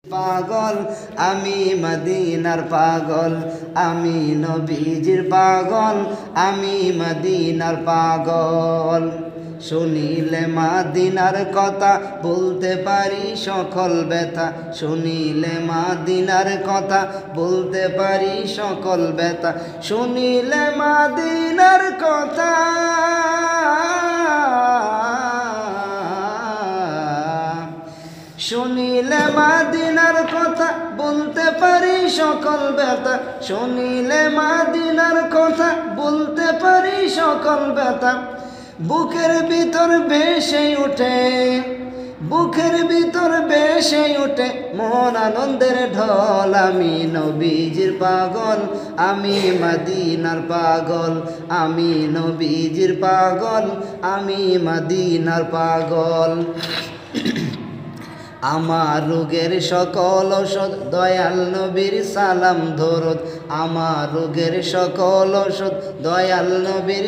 পাগল আমি মদিনার পাগল, আমি নবীজির পাগল, আমি মদিনার পাগল। শুনিলে মদিনার কথা বলতে পারি সকল ব্যথা, শুনিলে মদিনার কথা বলতে পারি সকল ব্যথা, শুনিলে মদিনার কথা শুনিলে মদিনার কথা বলতে পারি সকল ব্যথা, শুনিলে মদিনার কথা বলতে পারি সকল ব্যথা। বুকের ভিতর ভেসে ওঠে, বুকের ভিতর ভেসে ওঠে মন আনন্দের ঢল। আমি নবীজির পাগল, আমি মদিনার পাগল, আমি নবীজির পাগল, আমি মদিনার পাগল। আমার রোগের সকল ঔষধ দয়াল নবীর সালাম ধরত, আমার রোগের সকল ঔষধ দয়াল নবীর